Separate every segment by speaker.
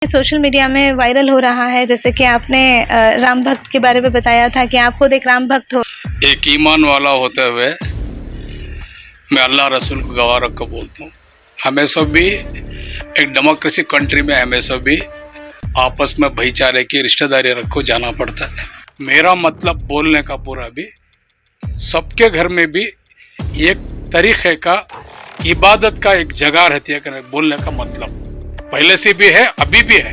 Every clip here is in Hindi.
Speaker 1: सोशल मीडिया में वायरल हो रहा है, जैसे कि आपने राम भक्त के बारे में बताया था कि आप खुद एक राम भक्त हो।
Speaker 2: एक ईमान वाला होते हुए मैं अल्लाह रसूल को गवाह रख कर बोलता हूँ, हमें सब भी एक डेमोक्रेसी कंट्री में हमें सब भी आपस में भाईचारे की रिश्तेदारी रखो जाना पड़ता है। मेरा मतलब बोलने का पूरा भी सबके घर में भी एक तरीक़े का इबादत का एक जगह रहती है। बोलने का मतलब पहले से भी है, अभी भी है।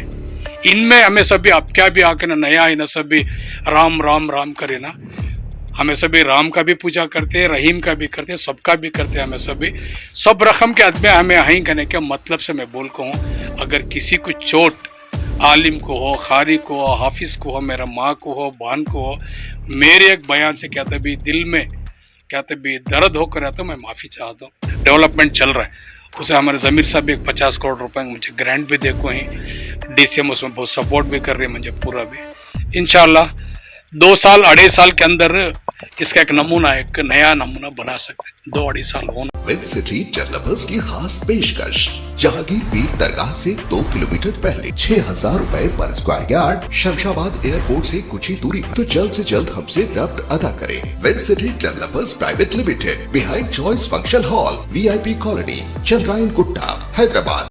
Speaker 2: इनमें हमें सभी अब क्या भी आके ना नया है ना, सभी राम राम राम करे ना, हमें सभी राम का भी पूजा करते हैं, रहीम का भी करते हैं, सबका भी करते हैं। हमें सभी सब रकम के आदमी हमें हाई करने के मतलब से मैं बोल कहूँ, अगर किसी को चोट आलिम को हो, खारी को हो, हाफिज़ को हो, मेरा माँ को हो, बहन को हो, मेरे एक बयान से क्या तभी दिल में क्या तभी दर्द होकर है तो मैं माफ़ी चाहता हूँ। डेवलपमेंट चल रहा है, उसे हमारे ज़मीर साहब भी 50 करोड़ रुपए मुझे ग्रांट भी देखो ही, DCM उसमें बहुत सपोर्ट भी कर रही है मुझे पूरा भी। इंशाल्लाह 2 साल 2.5 साल के अंदर इसका एक नमूना, एक नया नमूना बना सकते हैं। 2-2.5 साल होना।
Speaker 3: विंसिटी डेवलपर्स की खास पेशकश, जहांगीर पीर दरगाह से 2 किलोमीटर पहले 6,000 रुपए पर स्क्वायर यार्ड, शमशाबाद एयरपोर्ट से कुछ ही दूरी पर। तो जल्द से जल्द हमसे रब्त अदा करें। Vincity developers private limited, behind choice function hall, VIP colony, Chandrayan Gutta, Hyderabad.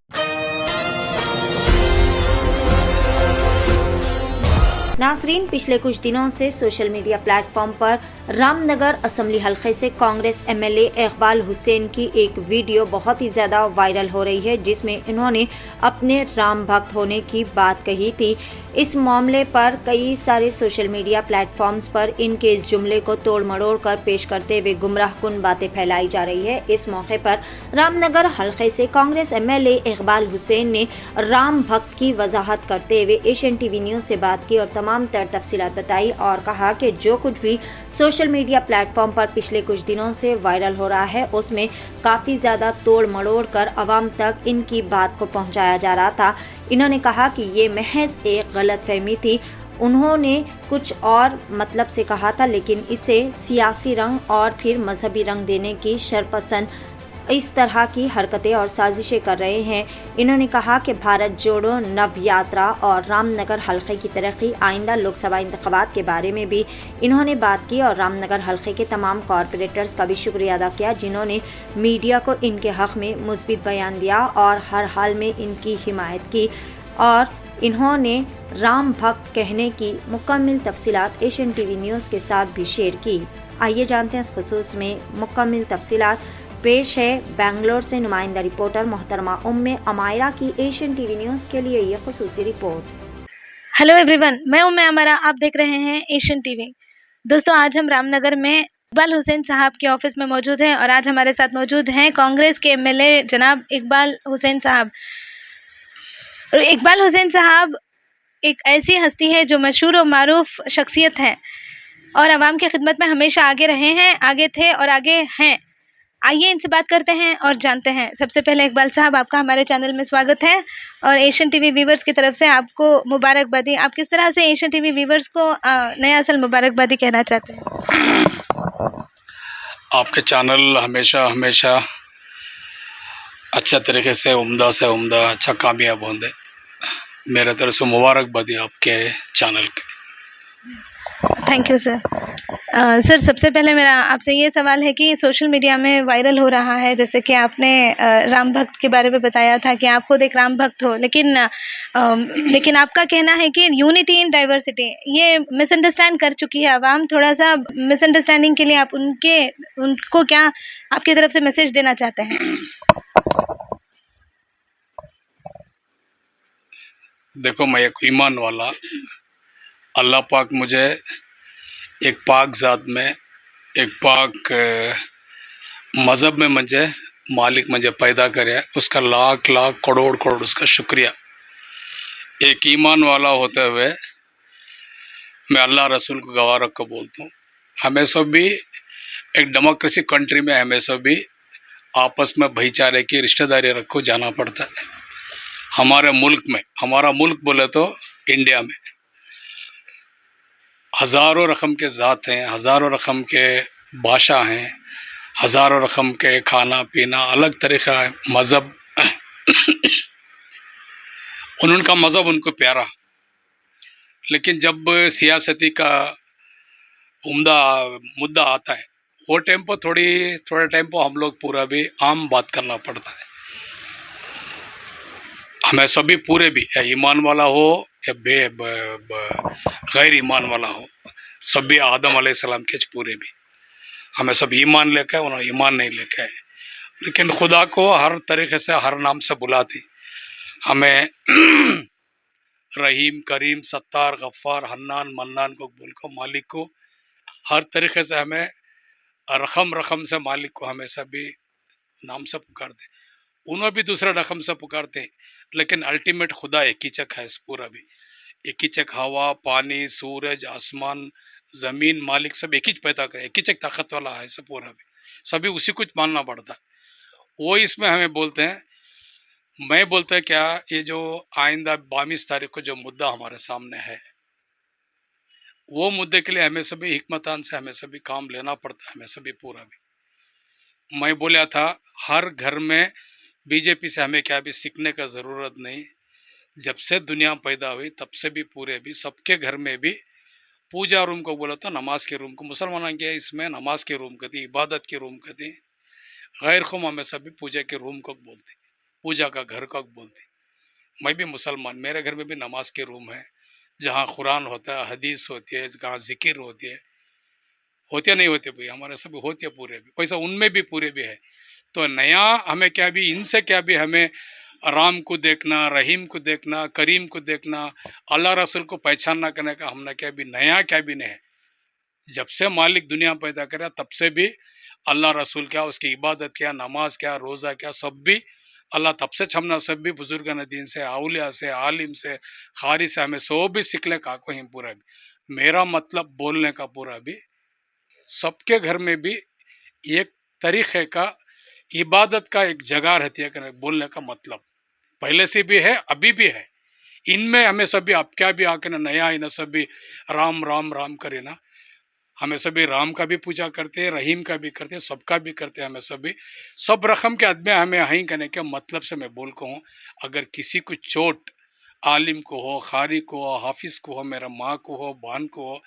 Speaker 4: नाजरीन, पिछले कुछ दिनों से सोशल मीडिया प्लेटफॉर्म पर रामनगर असेंबली हलके से कांग्रेस MLA इकबाल हुसैन की एक वीडियो बहुत ही ज़्यादा वायरल हो रही है, जिसमें इन्होंने अपने राम भक्त होने की बात कही थी। इस मामले पर कई सारे सोशल मीडिया प्लेटफॉर्म्स पर इनके इस जुमले को तोड़ मड़ोड़ कर पेश करते हुए गुमराहकुन बातें फैलाई जा रही है। इस मौके पर रामनगर हलके से कांग्रेस MLA इकबाल हुसैन ने राम भक्त की वजाहत करते हुए एशियन TV न्यूज़ से बात की और तमाम तर तफसीलात बताई और कहा कि जो कुछ भी सोशल मीडिया प्लेटफॉर्म पर पिछले कुछ दिनों से वायरल हो रहा है, उसमें काफ़ी ज़्यादा तोड़ मड़ोड़ कर आवाम तक इनकी बात को पहुंचाया जा रहा था। इन्होंने कहा कि ये महज एक गलतफहमी थी। उन्होंने कुछ और मतलब से कहा था, लेकिन इसे सियासी रंग और फिर मजहबी रंग देने की शरपसंद इस तरह की हरकतें और साजिशें कर रहे हैं। इन्होंने कहा कि भारत जोड़ो नव यात्रा और रामनगर हलके की तरक्की, आइंदा लोकसभा इंतखाबात के बारे में भी इन्होंने बात की और रामनगर हलके के तमाम कॉरपोरेटर्स का भी शुक्रिया अदा किया, जिन्होंने मीडिया को इनके हक़ में मुस्बित बयान दिया और हर हाल में इनकी हिमायत की। और इन्होंने राम भक्त कहने की मुकम्मल तफसीलात एशियन TV न्यूज़ के साथ भी शेयर की। आइए जानते हैं इस खुसूस में मुकम्मल तफसीलात। पेश है बेंगलोर से नुमाइंदा रिपोर्टर मोहतरमा अमायरा की एशियन TV न्यूज़ के लिए ये खुसूसी रिपोर्ट।
Speaker 1: हेलो एवरीवन, मैं अमायरा, आप देख रहे हैं एशियन TV। दोस्तों, आज हम रामनगर में इकबाल हुसैन साहब के ऑफिस में मौजूद हैं और आज हमारे साथ मौजूद हैं कांग्रेस के MLA जनाब इकबाल हुसैन साहब। और इकबाल हुसैन साहब एक ऐसी हस्ती है जो मशहूर और मारूफ शख्सियत है और आवाम की खिदमत में हमेशा आगे रहे हैं, आगे थे और आगे हैं। आइए इनसे बात करते हैं और जानते हैं। सबसे पहले इकबाल साहब, आपका हमारे चैनल में स्वागत है और एशियन TV व्यूवर्स की तरफ से आपको मुबारकबादी। आप किस तरह से एशियन TV व्यूवर्स को नया साल मुबारकबादी कहना चाहते हैं?
Speaker 2: आपके चैनल हमेशा हमेशा अच्छा तरीके से उम्दा से उम्दा अच्छा कामयाब होंगे। मेरे तरफ से मुबारकबादी आपके चैनल के।
Speaker 1: Thank you sir. सर, सबसे पहले मेरा आपसे ये सवाल है कि सोशल मीडिया में वायरल हो रहा है, जैसे कि आपने राम भक्त के बारे में बताया था कि आप खुद एक राम भक्त हो, लेकिन आपका कहना है कि यूनिटी इन डाइवर्सिटी, ये मिसअंडरस्टैंड कर चुकी है आवाम। थोड़ा सा मिसअंडरस्टैंडिंग के लिए आप उनको क्या आपकी तरफ से मैसेज देना चाहते हैं?
Speaker 2: देखो, मैं एक ईमान वाला, अल्लाह पाक मुझे एक पाक ज़ात में, एक पाक मज़हब में मुझे मालिक मुझे पैदा करे, उसका लाख लाख करोड़ करोड़ उसका शुक्रिया। एक ईमान वाला होते हुए मैं अल्लाह रसूल को गवाह रख कर बोलता हूँ, हमें सब भी एक डेमोक्रेसी कंट्री में हमें सब भी आपस में भाईचारे की रिश्तेदारी रखो जाना पड़ता है। हमारे मुल्क में, हमारा मुल्क बोले तो इंडिया में हज़ारों रकम के ज़ात हैं, हज़ारों रकम के भाषा हैं, हज़ारों रकम के खाना पीना, अलग तरीक़ा है, मज़हब उनका मज़हब उनको प्यारा, लेकिन जब सियासती का उम्दा मुद्दा आता है वो टाइम पर थोड़ा टाइम पर हम लोग पूरा भी आम बात करना पड़ता है। हमें सभी पूरे भी, या ईमान वाला हो या गैर ईमान वाला हो, सभी आदम अलैहिस्सलाम के पूरे भी, हमें सब ईमान लेकर, उन्होंने ईमान नहीं लेकर है, लेकिन खुदा को हर तरीके से हर नाम से बुलाती हमें रहीम, करीम, सत्तार, गफ्फार, हन्नान, मन्नान को बोल को, मालिक को हर तरीके से हमें रकम से मालिक को हमें सभी नाम से पुकारते। उन्हें भी दूसरे रकम से पुकारते, लेकिन अल्टीमेट खुदा एक ही चक है। इस पूरा भी एक ही चक, हवा, पानी, सूरज, आसमान, ज़मीन, मालिक सब एक ही पैदा करे, एक ही चक ताकत वाला है। सब पूरा भी सभी उसी कुछ मानना पड़ता है। वो इसमें हमें बोलते हैं, मैं बोलता है क्या, ये जो आइंदा 22 तारीख को जो मुद्दा हमारे सामने है, वो मुद्दे के लिए हमें सभी हिकमतान से हमें सभी काम लेना पड़ता है। हमें सभी पूरा भी, मैं बोला था हर घर में बीजेपी से हमें क्या भी सीखने का ज़रूरत नहीं। जब से दुनिया पैदा हुई तब से भी पूरे भी सबके घर में भी पूजा रूम को बोला था, नमाज के रूम को मुसलमान किया, इसमें नमाज के रूम कहती, इबादत के रूम कहती, गैर कौम हमें सभी पूजा के रूम को बोलती, पूजा का घर को बोलती। मैं भी मुसलमान, मेरे घर में भी नमाज के रूम है, जहाँ कुरान होता है, हदीस होती है, जहाँ जिक्र होती है, होती नहीं होती भाई, हमारे सभी होती है पूरे भी, वैसा उनमें भी पूरे भी है। तो नया हमें क्या भी, इनसे क्या भी हमें राम को देखना, रहीम को देखना, करीम को देखना, अल्लाह रसूल को पहचानना करने का हमने क्या भी नया क्या भी नहीं है। जब से मालिक दुनिया पैदा करा तब से भी अल्लाह रसूल क्या, उसकी इबादत क्या, नमाज क्या, रोज़ा क्या, सब भी अल्लाह तब से छमना, सब भी बुजुर्ग दीन से, औलिया से, आलिम से, खारी से हमें सब भी सीखने का को ही पूरा भी। मेरा मतलब बोलने का पूरा भी सबके घर में भी एक तरीक़े का इबादत का एक जगह रहती है। बोलने का मतलब पहले से भी है, अभी भी है। इनमें हमें सभी अब क्या भी आके ना नया ही ना सभी राम राम राम करे ना, हमें सभी राम का भी पूजा करते हैं, रहीम का भी करते हैं, सबका भी करते हैं। हमें सभी सब रकम के आदमी हमें यहीं करने के मतलब से मैं बोल को हूँ। अगर किसी को चोट आलिम को हो, खारी को हो, हाफिज़ को हो, मेरा माँ को हो, बहन को हो,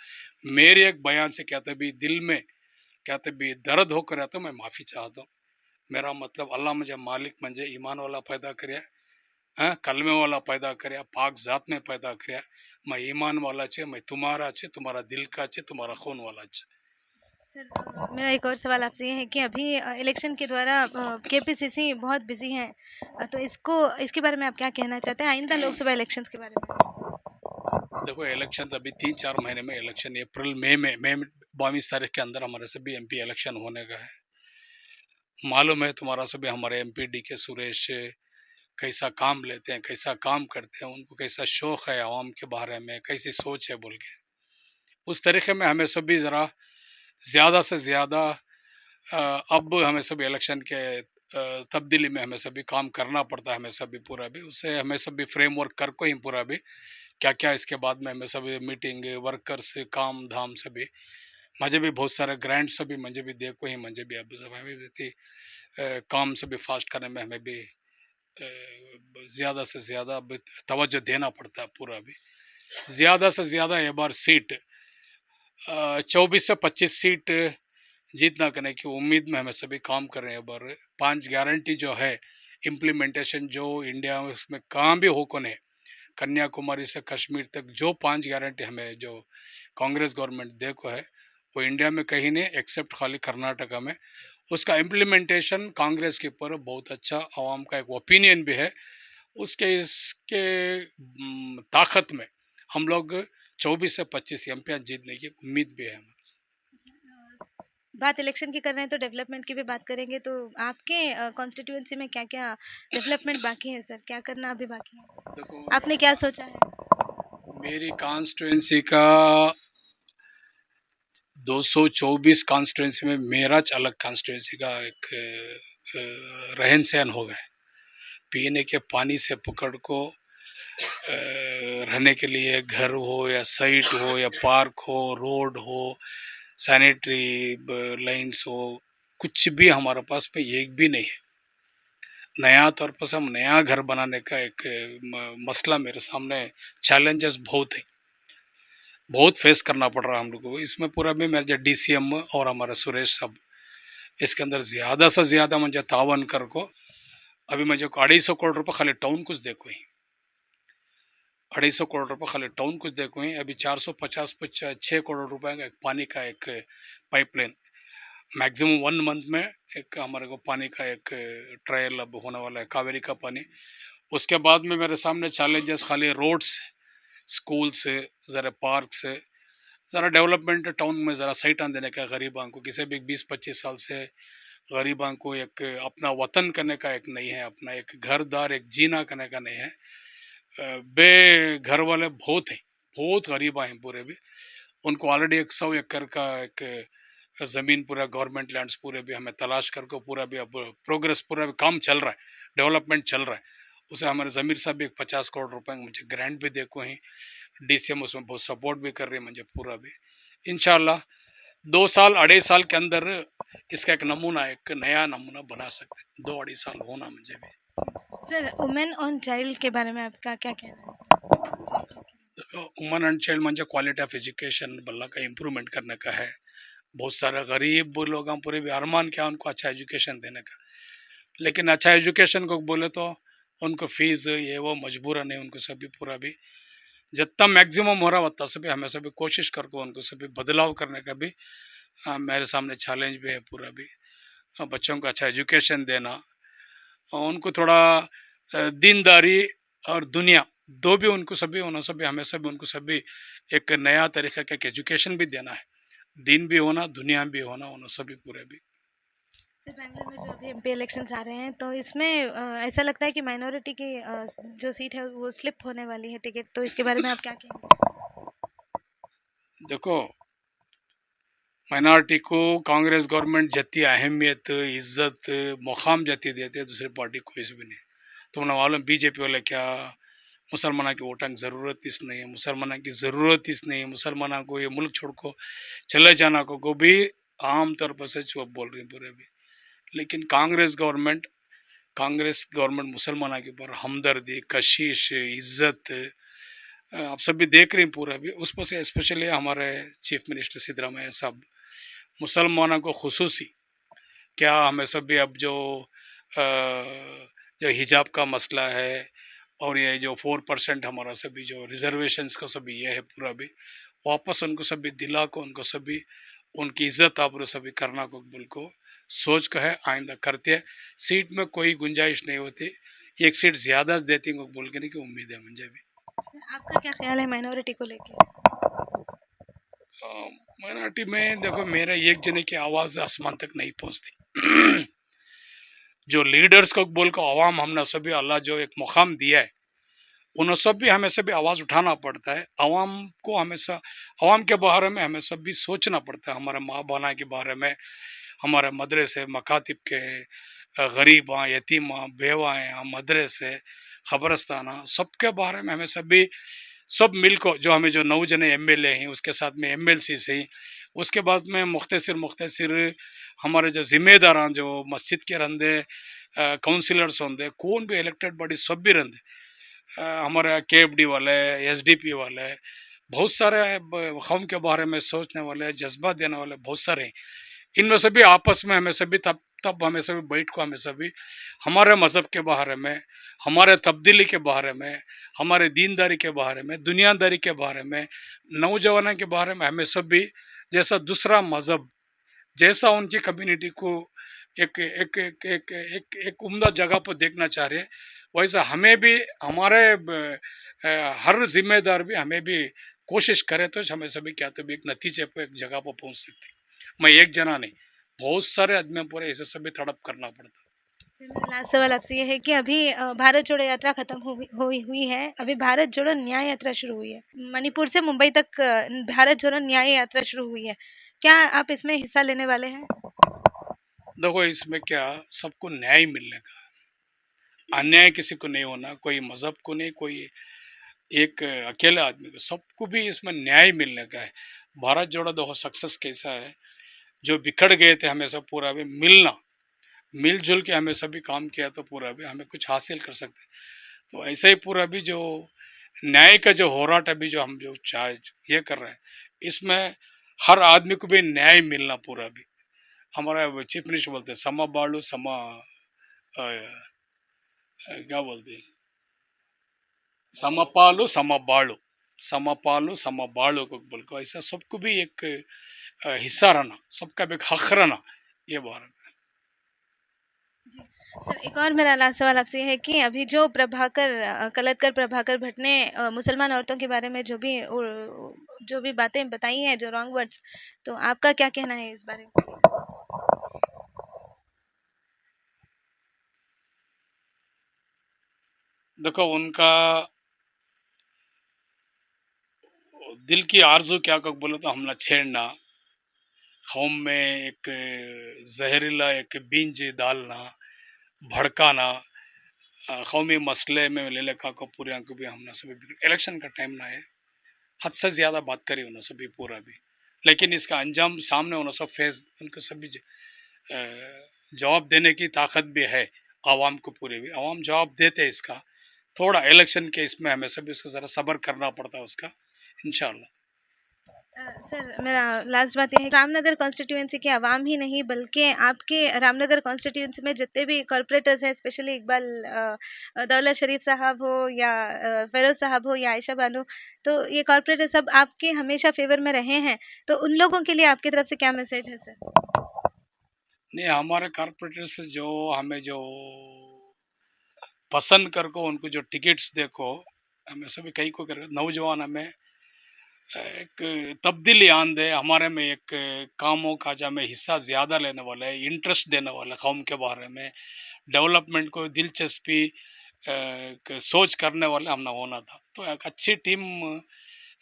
Speaker 2: मेरे एक बयान से क्या तभी दिल में क्या तभी दर्द होकर आता, मैं माफ़ी चाहता हूँ। मेरा मतलब अल्लाह मुझे मालिक मुझे ईमान वाला पैदा करे, कलमे वाला पैदा करे, पाक ज़ात में पैदा करे। मैं ईमान वाला छे, मैं तुम्हारा छे, तुम्हारा दिल का छे, तुम्हारा खून वाला छे।
Speaker 1: सर मेरा एक और सवाल आपसे ये है कि अभी इलेक्शन के द्वारा केपीसीसी बहुत बिजी है, तो इसके बारे में आप क्या कहना चाहते हैं आइंदा लोकसभा इलेक्शंस के बारे में?
Speaker 2: देखो इलेक्शन अभी 3-4 महीने में इलेक्शन, अप्रैल मई 22 तारीख के अंदर हमारे सभी एमपी इलेक्शन होने का है। मालूम है तुम्हारा सभी हमारे एमपी DK सुरेश कैसा काम लेते हैं, कैसा काम करते हैं, उनको कैसा शौक़ है आवाम के बारे में, कैसी सोच है बोल के, उस तरीक़े में हमें सभी ज़रा ज़्यादा से ज़्यादा अब हमें सभी इलेक्शन के तब्दीली में हमें सभी काम करना पड़ता है। हमें सभी पूरा भी उससे हमें सभी फ्रेमवर्क कर को ही पूरा भी क्या क्या इसके बाद में हमें सभी मीटिंग वर्कर्स काम धाम सभी मुझे भी बहुत सारे ग्रांट सभी मुझे भी देखो ही मुझे भी अब सब हमें भी काम सभी फास्ट करने में हमें भी ज़्यादा से ज़्यादा अब तवज्जो देना पड़ता है। पूरा भी ज़्यादा से ज़्यादा ये बार सीट 24 से 25 सीट जीतना करने की उम्मीद में हमें सभी काम कर रहे हैं। बार 5 गारंटी जो है इम्प्लीमेंटेशन जो इंडिया में उसमें काम भी हो कौन है, कन्याकुमारी से कश्मीर तक जो 5 गारंटी हमें जो कांग्रेस गवर्नमेंट देखो है वो इंडिया में कहीं नहीं एक्सेप्ट खाली कर्नाटका में, उसका इम्प्लीमेंटेशन कांग्रेस के ऊपर बहुत अच्छा आवाम का एक ओपिनियन भी है। उसके इसके ताकत में हम लोग 24 से 25 एमपी जीतने की उम्मीद भी है हमारे।
Speaker 1: बात इलेक्शन की कर रहे हैं तो डेवलपमेंट की भी बात करेंगे, तो आपके कॉन्स्टिट्यूएंसी में क्या क्या डेवलपमेंट बाकी है सर, क्या करना अभी बाकी है,
Speaker 2: देखो
Speaker 1: आपने क्या सोचा है?
Speaker 2: मेरी कॉन्स्टिट्यूंसी का 224 कॉन्स्टिट्यूंसी में मेरा अलग कॉन्स्टिट्यूंसी का एक रहन सहन हो गए। पीने के पानी से पकड़ को रहने के लिए घर हो या साइट हो या पार्क हो, रोड हो, सैनिटरी लाइन्स हो, कुछ भी हमारे पास में एक भी नहीं है। नया तौर पर से हम नया घर बनाने का एक मसला मेरे सामने, चैलेंजेस बहुत है, बहुत फेस करना पड़ रहा है हम लोगों को। इसमें पूरा भी मेरे जो DCM और हमारा सुरेश साहब इसके अंदर ज़्यादा से ज़्यादा मुझे तावन कर को अभी मुझे 250 करोड़ रुपये खाली टाउन कुछ देखो ही, 250 करोड़ रुपये खाली टाउन कुछ देखो ही। अभी 450 कुछ 6 करोड़ रुपए का एक पानी का एक पाइपलाइन, मैक्सिमम 1 मंथ में एक हमारे को पानी का एक ट्रायल अब होने वाला है, कावेरी का पानी। उसके बाद में मेरे सामने चैलेंजेस खाली रोड्स, स्कूल से, ज़रा पार्क से, ज़रा डेवलपमेंट टाउन में ज़रा साइट आन देने का गरीबां को, किसी भी 20-25 साल से गरीबां को एक अपना वतन करने का एक नहीं है, अपना एक घरदार एक जीना करने का नहीं है। बेघर वाले बहुत हैं, बहुत गरीबा हैं पूरे भी। उनको ऑलरेडी 100 एकड़ का एक ज़मीन पूरा गवर्नमेंट लैंड्स पूरे भी हमें तलाश करके पूरा भी अब प्रोग्रेस पूरा भी काम चल रहा है, डेवलपमेंट चल रहा है। उसे हमारे ज़मीर साहब भी 50 करोड़ रुपए मुझे ग्रांट भी देखो हैं, DCM उसमें बहुत सपोर्ट भी कर रही है मुझे पूरा भी। इंशाल्लाह 2 साल 2.5 साल के अंदर इसका एक नमूना, एक नया नमूना बना सकते हैं। 2-2.5 साल होना मुझे भी।
Speaker 1: सर, वुमेन ऑन चाइल्ड के बारे में आपका क्या कहना है?
Speaker 2: देखो, वुमन एंड चाइल्ड म्हणजे क्वालिटी ऑफ एजुकेशन बल्ला का इम्प्रूवमेंट करने का है। बहुत सारा गरीब लोग हम पूरे भी अरमान क्या उनको अच्छा एजुकेशन देने का, लेकिन अच्छा एजुकेशन को बोले तो उनको फीस ये वो मजबूरन नहीं, उनको सभी पूरा भी जितना मैक्सिमम हो रहा उतना सभी हमें सभी कोशिश करके उनको सभी बदलाव करने का भी मेरे सामने चैलेंज भी है पूरा भी। बच्चों को अच्छा एजुकेशन देना और उनको थोड़ा दीनदारी और दुनिया दो भी उनको सभी उन्होंने सभी हमें सभी उनको सभी एक नया तरीक़े का एक एजुकेशन भी देना है, दीन भी होना दुनिया भी होना, उन्होंने सभी पूरे भी।
Speaker 1: सर, बैंगलोर में जो अभी MP इलेक्शंस आ रहे हैं तो इसमें ऐसा लगता है कि माइनॉरिटी की जो सीट है वो स्लिप होने वाली है टिकट, तो इसके बारे में आप क्या कहेंगे?
Speaker 2: देखो, माइनॉरिटी को कांग्रेस गवर्नमेंट जती अहमियत इज्जत मुकाम जती देते दूसरी पार्टी कोई भी नहीं। तुमने मालूम BJP वाले क्या मुसलमाना की वोटांग ज़रूरत इस नहीं है, मुसलमाना की ज़रूरत इस नहीं है, मुसलमाना को ये मुल्क छोड़ को चले जाना को भी आम तौर पर से चुप बोल रही पूरे भी। लेकिन कांग्रेस गवर्नमेंट मुसलमाना के ऊपर हमदर्दी कशिश इज्जत आप सभी देख रहे हैं पूरा भी। उस पर से स्पेशली हमारे चीफ मिनिस्टर सिद्धरामैया साहब मुसलमानों को खुसूसी क्या हमें सभी अब जो हिजाब का मसला है और ये जो 4% हमारा सभी जो रिजर्वेशंस का सभी ये है पूरा भी वापस उनको सभी दिला को उनको सभी उनकी इज्जत आबरू सभी करना को बोल को सोच का है, आइंदा करते हैं। सीट में कोई गुंजाइश नहीं होती, एक सीट ज़्यादा देती को बोल के नहीं की उम्मीद है मुझे भी।
Speaker 1: सर, आपका क्या ख्याल है माइनॉरिटी को लेके?
Speaker 2: माइनॉरिटी में देखो मेरे एक जने की आवाज़ आसमान तक नहीं पहुंचती। जो लीडर्स को बोल को अवाम हमने सभी अल्लाह जो एक मुकाम दिया है उन्हें सभी हमें सभी आवाज़ उठाना पड़ता है। अवाम को हमेशा अवाम के बारे में हमें सभी सोचना पड़ता है, हमारे माँ बाना के बारे में, हमारे मदरसे मकातिब के गरीबा यतीमा बेवाएँ मदरसे ख़बरस्ताना सबके बारे में हमें सभी सब मिल को जो हमें जो 9 जने MLA हैं उसके साथ में MLC से उसके बाद में मुख्तसिर हमारे जो ज़िम्मेदारान जो मस्जिद के रंदे काउंसिलर्स होंगे कौन भी इलेक्टेड बॉडी सब भी रंदे हमारे KFD वाले SDP वाले बहुत सारे कौम के बारे में सोचने वाले जज्बा देने वाले बहुत सारे हैं। इनमें सभी आपस में हमें सभी तब हमें सभी बैठ को हमें सभी हमारे मज़हब के बारे में, हमारे तब्दीली के बारे में, हमारे दीनदारी के बारे में, दुनियादारी के बारे में, नौजवानों के बारे में हमें सभी जैसा दूसरा मज़हब जैसा उनकी कम्युनिटी को एक एक एक एक एक, एक उम्दा जगह पर देखना चाह रहे हैं वैसा हमें भी हमारे हर जिम्मेदार भी हमें भी कोशिश करे तो हमें सभी क्या तो भी एक नतीजे पर एक जगह पर पहुंच सकते। मैं एक जना नहीं, बहुत सारे आदमियों पर ऐसे सभी तड़प करना पड़ता।
Speaker 1: सर, मेरा लास्ट सवाल आपसे ये है कि अभी भारत जोड़ो यात्रा खत्म हुई है, अभी भारत जोड़ो न्याय यात्रा शुरू हुई है, मणिपुर से मुंबई तक भारत जोड़ो न्याय यात्रा शुरू हुई है, क्या आप इसमें हिस्सा लेने वाले हैं?
Speaker 2: देखो इसमें क्या सबको न्याय मिलने का, अन्याय किसी को नहीं होना, कोई मज़हब को नहीं, कोई एक अकेले आदमी को, सबको भी इसमें न्याय मिलने का है। भारत जोड़ो देखो सक्सेस कैसा है, जो बिखर गए थे हमेशा पूरा भी मिलना मिलजुल के हमें सभी काम किया तो पूरा भी हमें कुछ हासिल कर सकते हैं। तो ऐसे ही पूरा भी जो न्याय का जो होराट अभी जो हम जो चाह ये कर रहे हैं, इसमें हर आदमी को भी न्याय मिलना पूरा भी। हमारा चीफ मिनिस्टर बोलते हैं समा बालू समा क्या बोलते हैं, समपालु समबाड़ो, समपालु समबाड़ो को बोल को ऐसा सबको भी एक हिस्सा रहना, सबका भी एक हक रहना, ये बात है।
Speaker 1: सर एक और मेरा लास्ट सवाल आपसे है कि अभी जो कलतकर प्रभाकर भट्ट ने मुसलमान औरतों के बारे में जो भी बातें बताई हैं, जो रॉन्ग वर्ड्स, तो आपका क्या कहना है इस बारे में?
Speaker 2: देखो उनका दिल की आरजू क्या को बोले तो हमला छेड़ना, कौम में एक जहरीला एक बीज डालना, भड़काना, कौमी मसले में ले लेखा को पूरे को भी हमने सभी इलेक्शन का टाइम ना है, हद से ज़्यादा बात करी उन्होंने सभी पूरा भी, लेकिन इसका अंजाम सामने उन्होंने सब फेस उनको सभी जवाब देने की ताकत भी है आवाम को पूरे भी, आवाम जवाब देते हैं इसका, थोड़ा इलेक्शन के इसमें हमें सभी उसका ज़रा सब्र करना पड़ता है उसका, इंशाल्लाह।
Speaker 1: सर मेरा लास्ट बात यह है, रामनगर कॉन्स्टिट्यूंसी के आवाम ही नहीं बल्कि आपके रामनगर कॉन्स्टिट्यूंसी में जितने भी कॉरपोरेटर्स हैं, स्पेशली इकबाल दौलत शरीफ साहब हो या फेरोज साहब हो या आयशा बानो, तो ये कॉरपोरेटर सब आपके हमेशा फेवर में रहे हैं, तो उन लोगों के लिए आपकी तरफ से क्या मैसेज है सर?
Speaker 2: नहीं, हमारे कॉरपोरेटर्स जो हमें जो पसंद कर को उनको जो टिकट्स देखो, हमें सभी कई को कर नौजवान हमें एक तब्दीली आन दे, हमारे में एक कामों का जब में हिस्सा ज़्यादा लेने वाला है, इंटरेस्ट देने वाला कौम के बारे में, डेवलपमेंट को दिलचस्पी सोच करने वाले हमने होना था। तो एक अच्छी टीम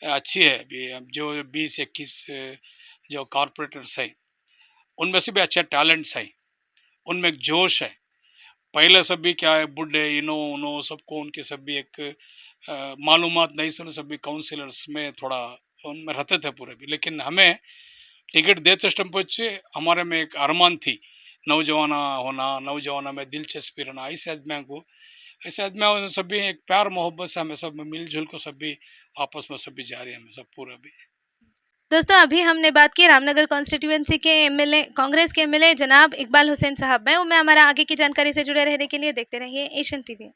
Speaker 2: अच्छी है अभी, जो 20-21 जो कॉरपोरेटर्स हैं उनमें से भी अच्छे टैलेंट्स हैं, उनमें एक जोश है। पहले सब भी क्या है, बुढ़े इनो उनो सबको उनके सब भी एक मालूमात नहीं सुने, सभी काउंसिलर्स में थोड़ा उनमें रहते थे पूरे भी, लेकिन हमें टिकट देते टाइम पहुँचे हमारे में एक अरमान थी नौजवाना होना, नौजवाना में दिलचस्पी रहना, ऐसे आदमी सभी एक प्यार मोहब्बत से हमें सब मिलजुल को सभी आपस में सभी जा रहे हैं, हमें सब पूरा भी।
Speaker 1: दोस्तों अभी हमने बात की रामनगर कॉन्स्टिट्यूंसी के एमएलए, कांग्रेस के एमएलए जनाब इकबाल हुसैन साहब। मैं हमारा आगे की जानकारी से जुड़े रहने के लिए देखते रहिए एशियन टीवी।